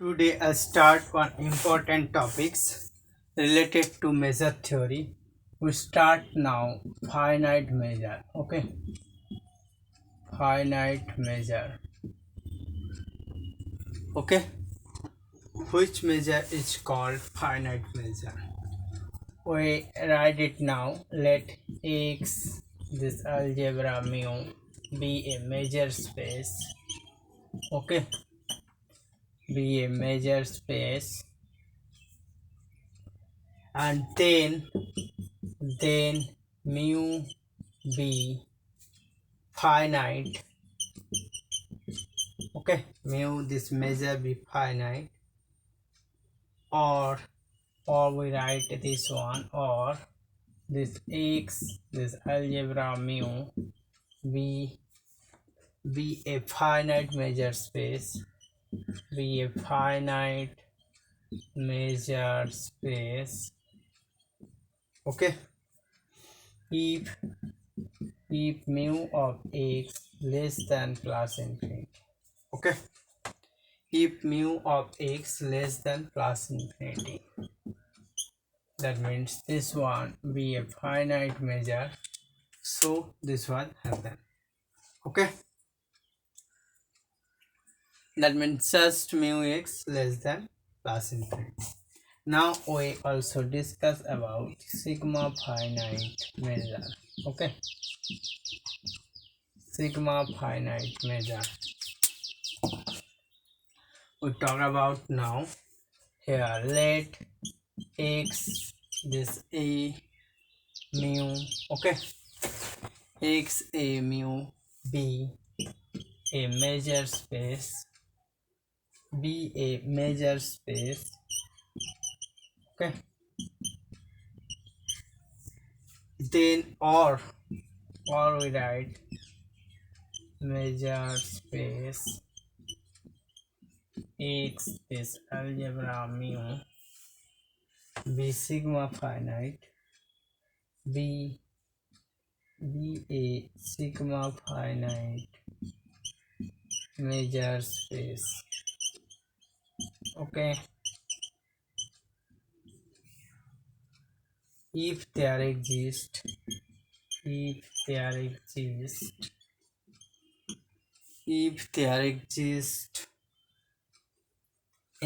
Today I'll start on important topics related to measure theory. We start now finite measure. Okay, finite measure. Okay, which measure is called finite measure? We write it now. Let X, this algebra mu, be a measure space. Okay, be a measure space, and then mu be finite. Okay, mu this measure be finite, or we write this one, or this X, this algebra mu be a finite measure space, be a finite measure space. Okay, if mu of X less than plus infinity. Okay, if mu of X less than plus infinity, that means this one be a finite measure, so this one happen. Okay, that means just mu X less than plus infinity. Now we also discuss about sigma finite measure. Okay, sigma finite measure we talk about now. Here let X this a mu. Okay, X a mu be a measure space, be a measure space. Okay, then or we write measure space X this algebra mu be sigma finite, be a sigma finite measure space. Okay, if there exists a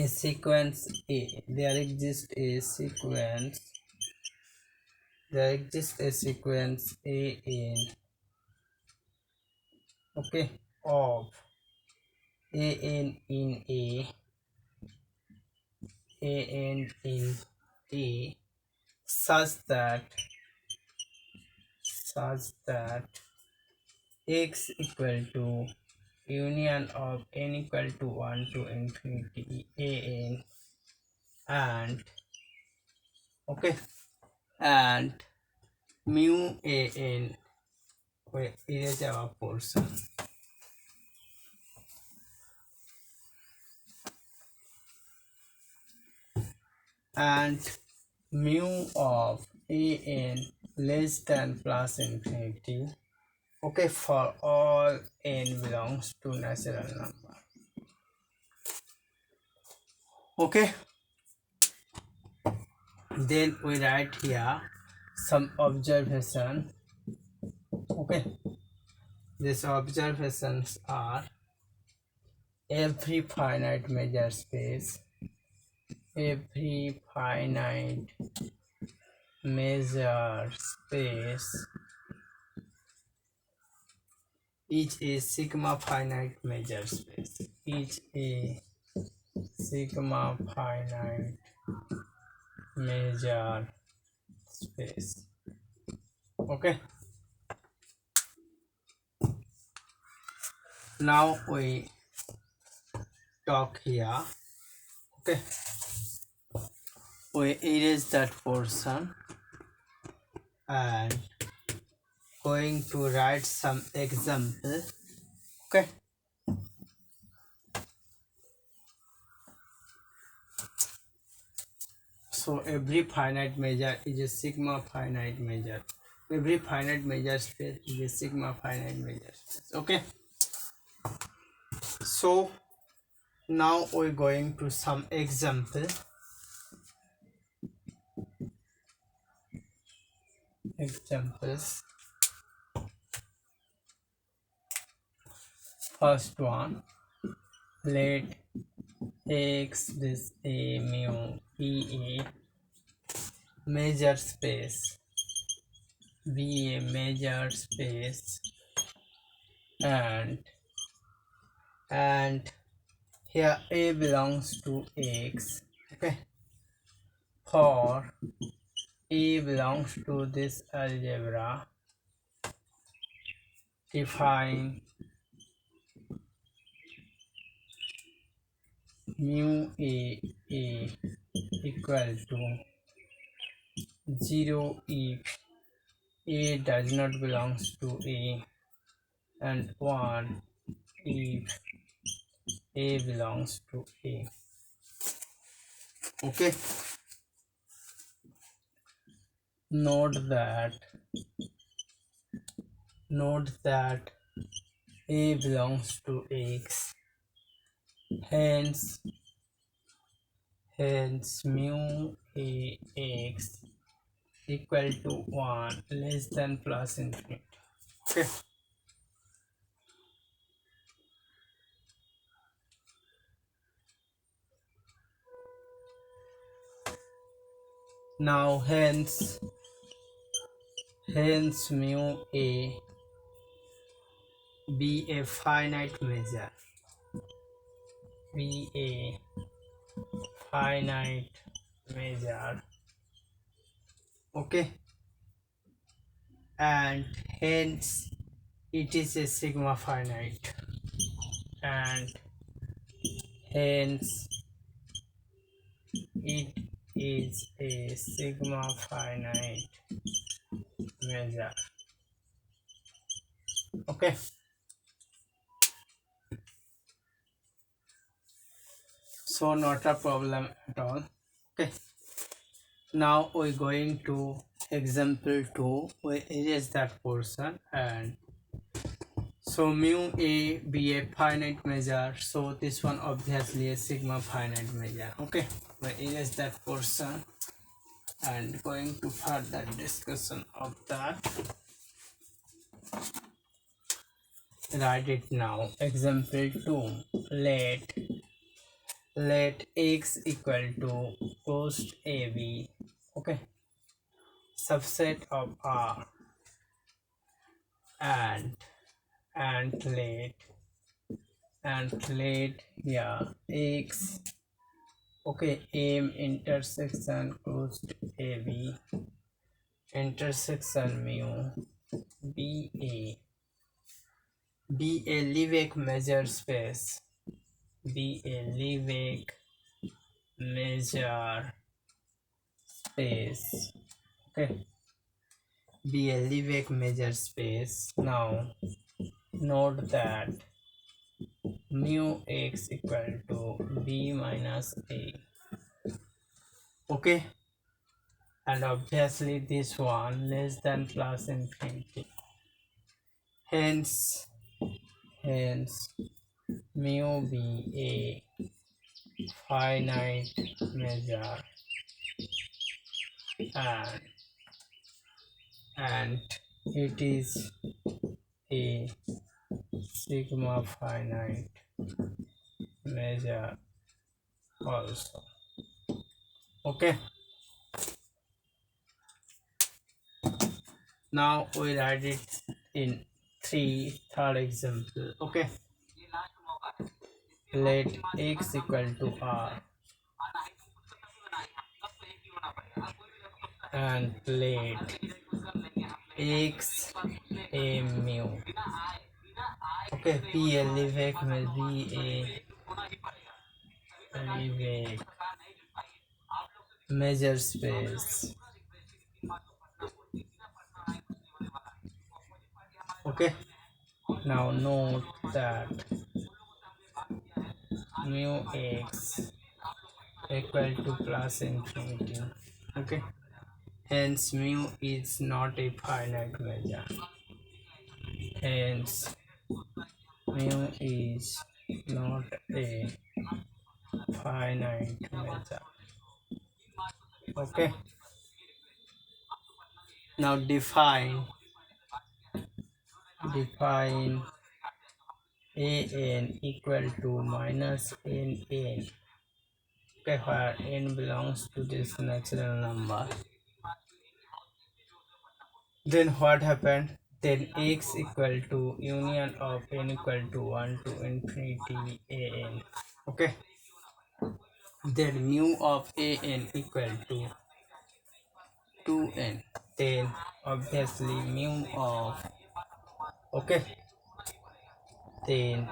sequence A, there exists a sequence A in, okay, of in A such that X equal to union of n equal to 1 to infinity an, and okay, and mu an, wait, erase our portion, and mu of an less than plus infinity. Okay, for all n belongs to natural number. Okay, then we write here some observation. Okay, these observations are every finite measure space is a sigma finite measure space, is a sigma finite measure space. Okay, now we talk here. Okay, we erase that portion and going to write some example. Okay, so every finite measure is a sigma finite measure, every finite measure space is a sigma finite measure space. Okay, so Now we're going to some examples. First one, let x this a mu be a measure space, be a measure space, and here a belongs to x. Okay, for a belongs to this algebra, define mu a equal to 0 if a does not belongs to a, and 1 if a belongs to a. Okay, note that a belongs to x, hence mu a x equal to 1 less than plus infinity. Okay, now hence mu a be a finite measure, be a finite measure. Okay, and hence it is a sigma finite, and hence it is a sigma finite measure. Okay, so not a problem at all. Okay, now we're going to example 2. We erase that portion, and so mu a be a finite measure, so this one obviously a sigma finite measure. Okay, we erase that portion and going to further discussion of that. Write it now. Example 2, let x equal to post ab, okay, subset of R, and let yeah x, okay, m intersection closed ab intersection mu be a Leibniz measure space, be a Leibniz measure space. Okay, be a Leibniz measure space. Now note that mu x equal to b minus a. Okay, and obviously this one less than plus infinity. Hence mu be a finite measure, and it is a sigma finite measure also. Okay, now we write it in third example. Okay, let x equal to r, and let x a mu. Okay, p a Leibniz will be a Leibniz measure space. Okay, now note that mu x equal to plus infinity. Okay, hence mu is not a finite measure, hence mu is not a finite measure. Okay, now define an equal to minus n. Okay, where n belongs to this natural number. Then what happened? Then x equal to union of n equal to 1 to infinity an. Okay, then mu of an equal to 2n. Then obviously mu of, okay, then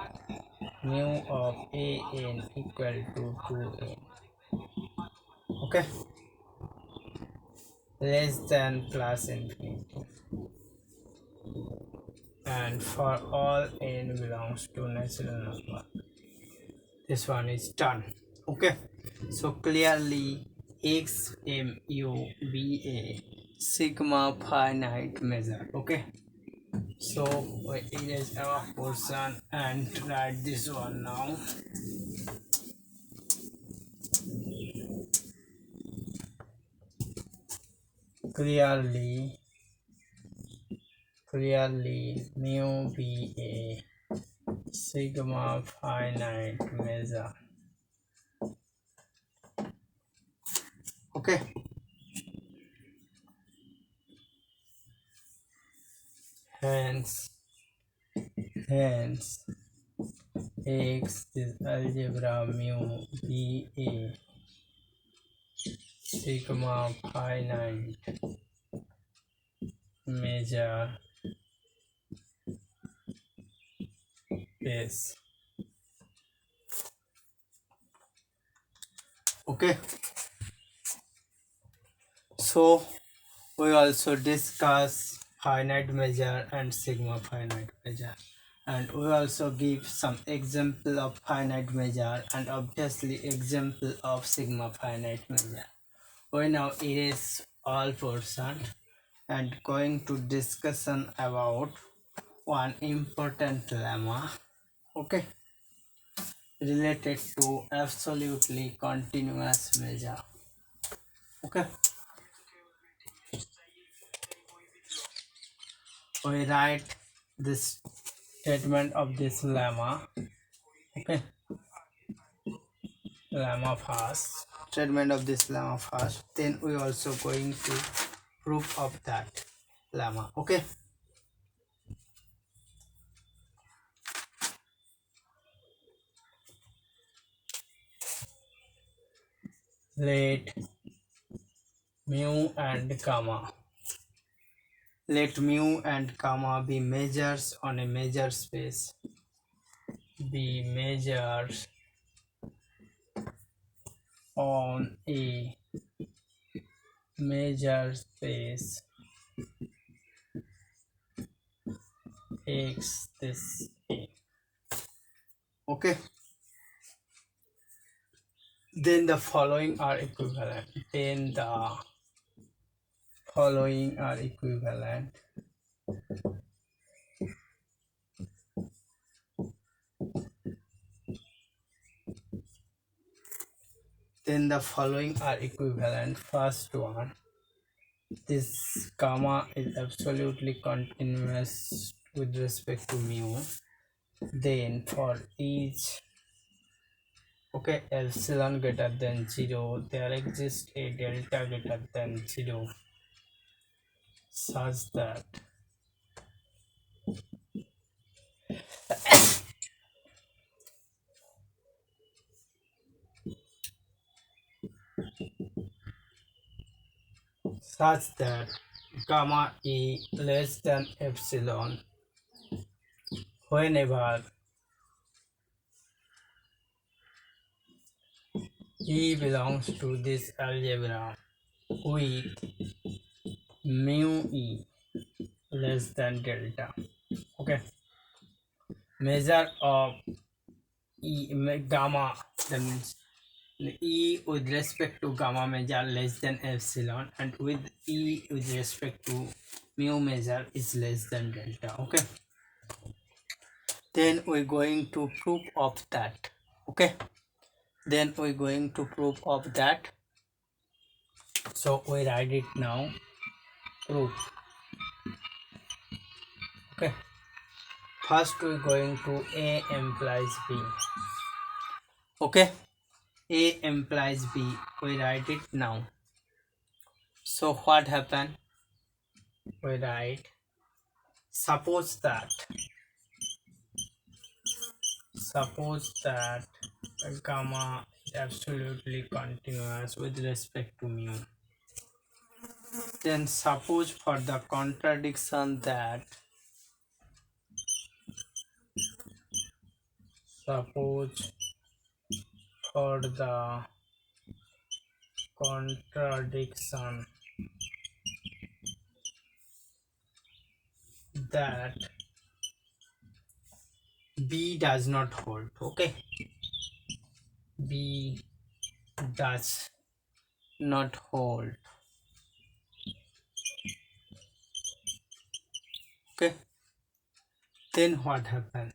mu of an equal to 2n. Okay, less than plus infinity. And for all n belongs to natural number, this one is done. Okay, so clearly xmu be a sigma finite measure. Okay, so we erase our portion and write this one now. Clearly mu be a sigma finite measure. Okay, hence x is algebra mu be a sigma finite measure base. Okay, so we also discuss finite measure and sigma finite measure, and we also give some example of finite measure and obviously example of sigma finite measure. We now erase all portion and going to discussion about one important lemma, okay, related to absolutely continuous measure. Okay, we write this statement of this lemma. Okay, lemma first, statement of this lemma first, then we also going to proof of that lemma. Okay, let mu and gamma, let mu and gamma be measures on a measure space, be measures on a measure space x this a. Okay, then the following are equivalent, then the following are equivalent. Then the following are equivalent. First one, this gamma is absolutely continuous with respect to mu. Then for each, okay, epsilon greater than 0, there exists a delta greater than 0 such that gamma e less than epsilon whenever e belongs to this algebra with mu e less than delta. Okay, measure of gamma, that means e with respect to gamma measure less than epsilon, and with e with respect to mu measure is less than delta. Okay, then we're going to proof of that. Okay, then we're going to prove of that. So we write it now, proof. Okay, first we're going to A implies B. Okay, A implies B, we write it now. So what happened? We write, suppose that gamma is absolutely continuous with respect to mu. Then suppose for the contradiction that suppose for the contradiction that B does not hold. Okay, B does not hold. Okay, then what happened?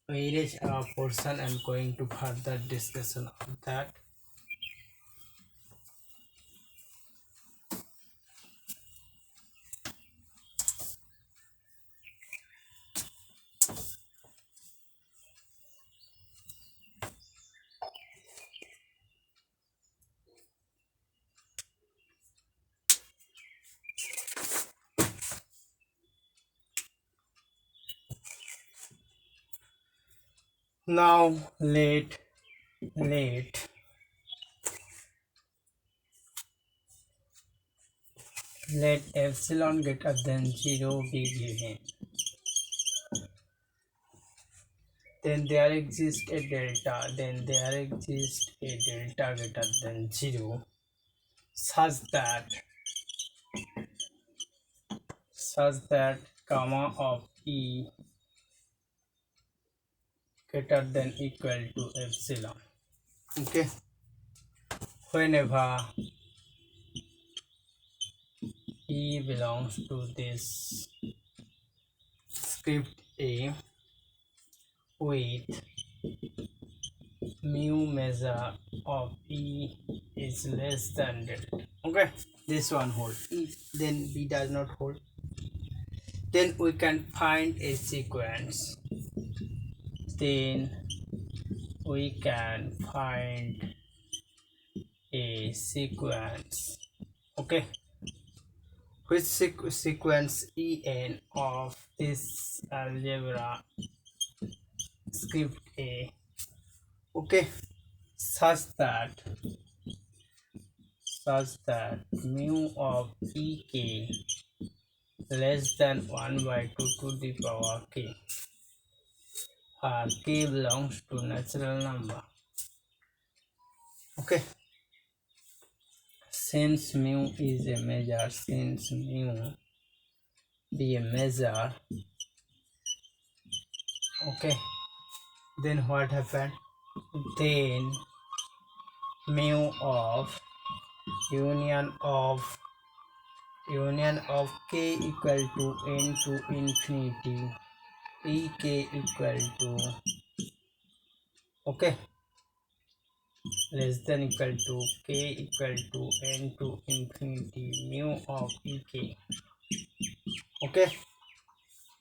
We erase our portion and going to further discussion of that. Now let epsilon greater than 0 be given. Then there exists a delta greater than 0 such that gamma of E greater than equal to epsilon. Okay, whenever E belongs to this script A with mu measure of E is less than delta. Okay, this one hold. If then B does not hold, then we can find a sequence. Then we can find a sequence. Okay, which sequence En of this algebra script A. Okay, such that mu of Ek less than 1 by 2 to the power k, k belongs to natural number. Okay, since mu is a measure, be a measure, okay, then what happened? Then mu of union of k equal to n to infinity ek equal to, okay, less than equal to k equal to n to infinity mu of ek, okay,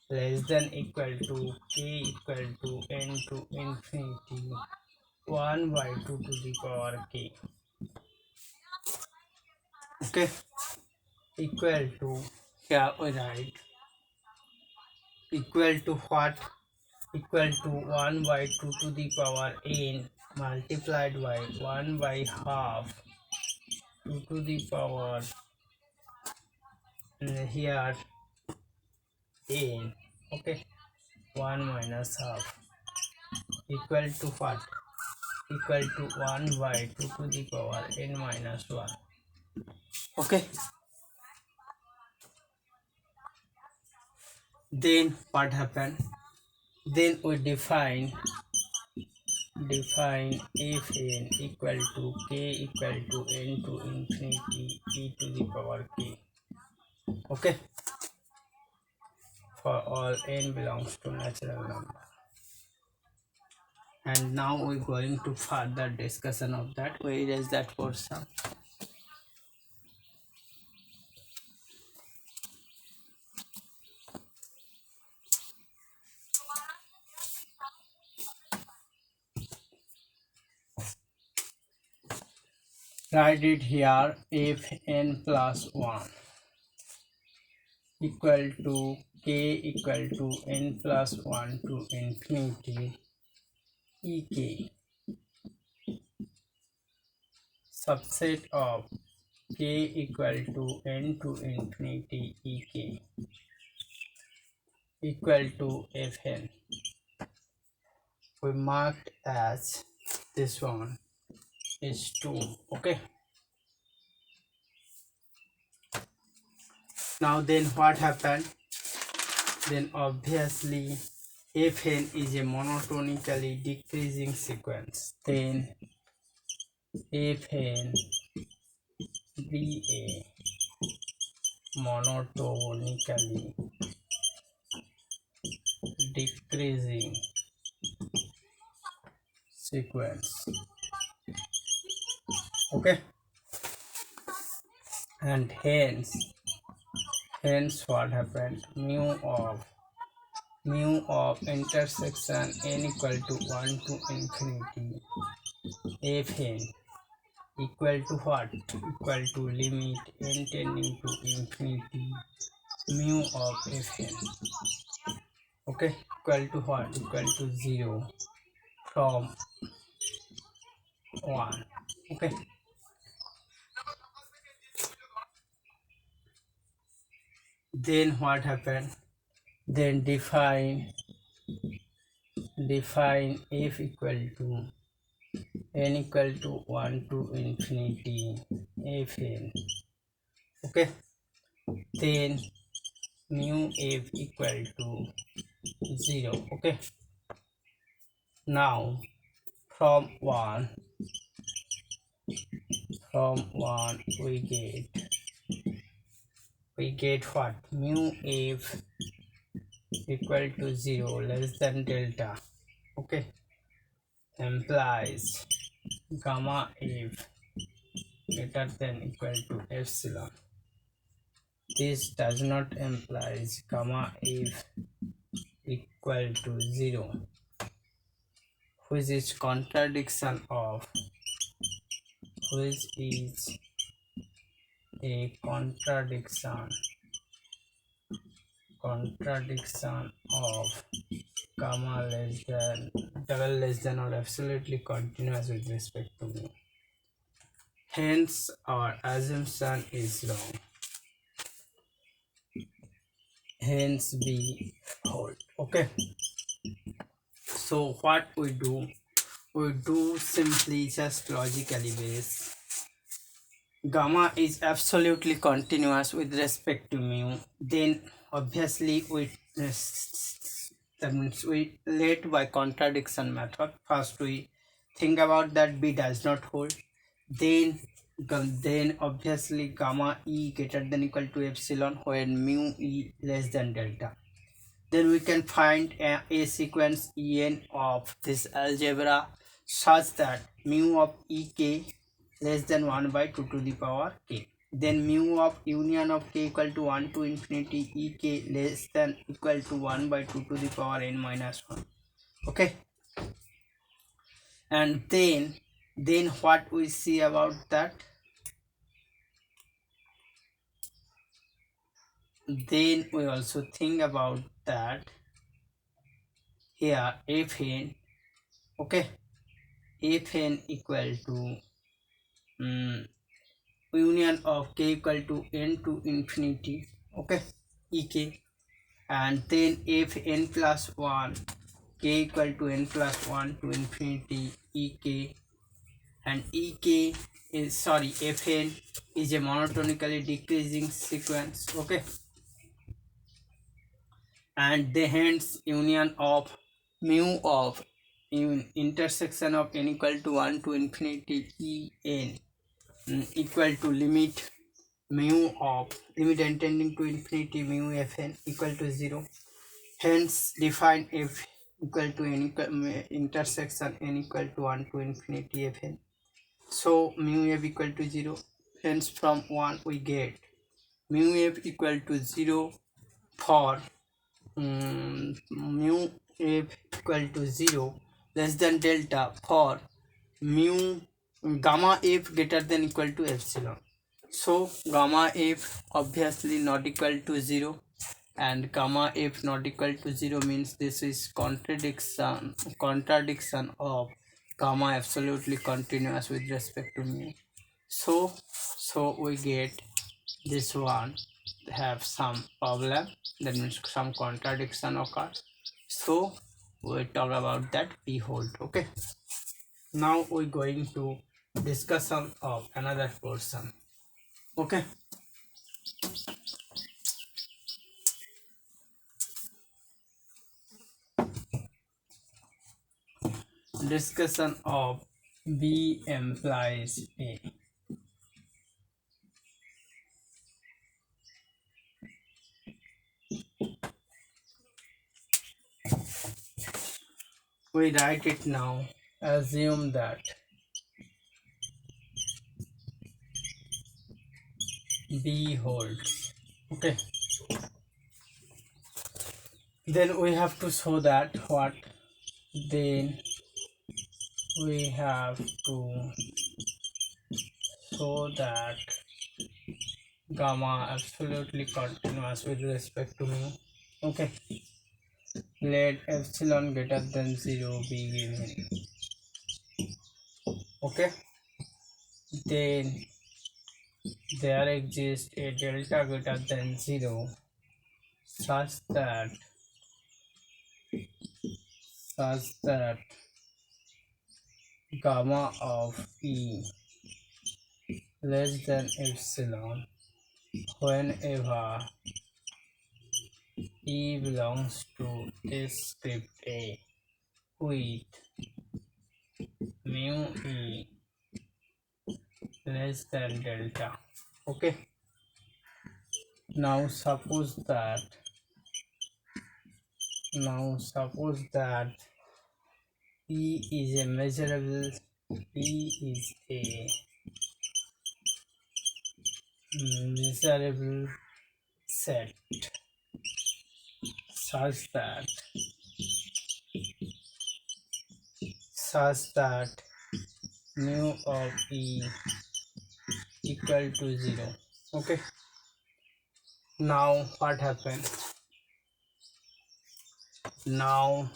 less than equal to k equal to n to infinity 1 by 2 to the power k, okay, equal to, here we write equal to what? Equal to 1 by 2 to the power n multiplied by 1 by half 2 to the power here n, okay, 1 minus half equal to what? Equal to 1 by 2 to the power n minus 1. Okay, then what happened? Then we define if n equal to k equal to n to infinity e to the power k, okay, for all n belongs to natural number. and now we're going to further discussion of that. We erase that portion. Write it here. If n plus 1 equal to k equal to n plus 1 to infinity ek, subset of k equal to n to infinity ek equal to fn, we marked as this one is 2. Okay, now then what happened? Then obviously fn is a monotonically decreasing sequence, then fn be a monotonically decreasing sequence. Okay, and hence what happened? Mu of intersection n equal to 1 to infinity fn equal to what? Equal to limit n tending to infinity mu of fn. Okay, equal to what? Equal to 0 from 1. Okay, then what happened? Then define f equal to n equal to 1 to infinity fn. Okay, then mu f equal to 0. Okay, now from 1 we get what? Mu f equal to 0 less than delta. Okay, implies gamma f greater than equal to epsilon. This does not imply gamma f equal to 0, which is contradiction of of gamma less than double less than or absolutely continuous with respect to mu. Hence our assumption is wrong. Hence we hold. Okay, so what we do simply just logically based. Gamma is absolutely continuous with respect to mu, then obviously that means we let by contradiction method. First we think about that b does not hold, then obviously gamma e greater than equal to epsilon when mu e less than delta. Then we can find a sequence en of this algebra such that mu of ek less than 1 by 2 to the power k. Then mu of union of k equal to 1 to infinity ek less than equal to 1 by 2 to the power n minus 1. Okay, and then what we see about that? Then we also think about that here fn. Okay, fn equal to union of k equal to n to infinity. Okay, ek, and then if n plus 1 k equal to n plus 1 to infinity ek, and ek is fn is a monotonically decreasing sequence. Okay, and the hence union of mu of intersection of n equal to 1 to infinity en equal to limit mu of limit n tending to infinity mu fn equal to 0. Hence define f equal to n intersection n equal to 1 to infinity fn. So mu f equal to 0. Hence from 1 we get mu f equal to 0 for mu f equal to 0 less than delta for mu gamma f greater than equal to epsilon. So gamma f obviously not equal to 0, and gamma f not equal to 0 means this is contradiction of gamma absolutely continuous with respect to mu. So we get this one have some problem, that means some contradiction occurs. So we talk about that p hold. Okay, now we're going to discussion of another portion. Okay, discussion of b implies a. We write it now. Assume that b holds. Okay, then we have to show that what, then we have to show that gamma absolutely continuous with respect to mu. Okay, let epsilon greater than 0 be given. Okay, then there exists a delta greater than 0 such that gamma of e less than epsilon whenever e belongs to this script a with mu e less than delta. Okay, now suppose that e is a measurable, e is a measurable set such that mu of e equal to 0. Okay, now what happened? Now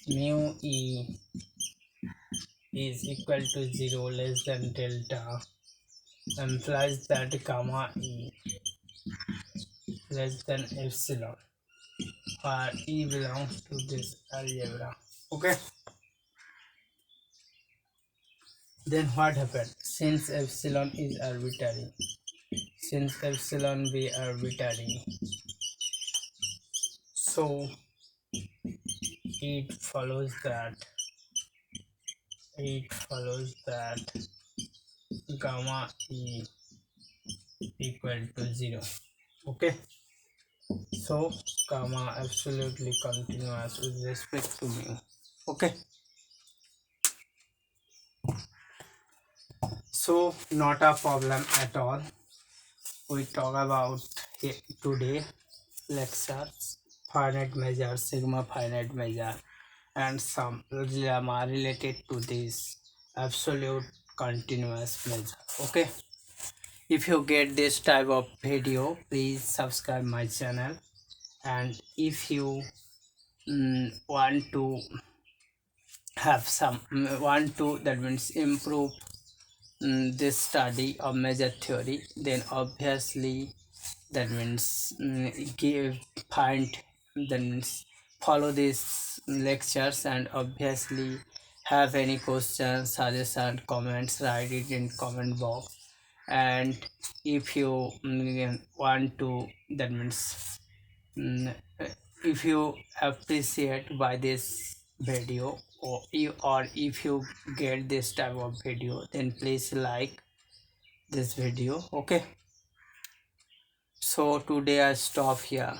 mu e is equal to 0 less than delta implies that gamma e less than epsilon where e belongs to this algebra. Okay, then what happened? Since epsilon is arbitrary, since epsilon be arbitrary, so it follows that gamma e equal to 0. Okay, so gamma absolutely continuous with respect to mu. Okay, so not a problem at all. We talk about today lectures finite measure, sigma finite measure, and some lemma related to this absolute continuous measure. Okay, if you get this type of video, please subscribe my channel, and if you want to have some want to, that means improve this study of measure theory, then obviously that means that means follow these lectures, and obviously have any questions, suggestion, comments, write it in comment box. And if you want to, that means mm, if you appreciate by this video, or if you get this type of video, then please like this video. Okay, so today I stop here.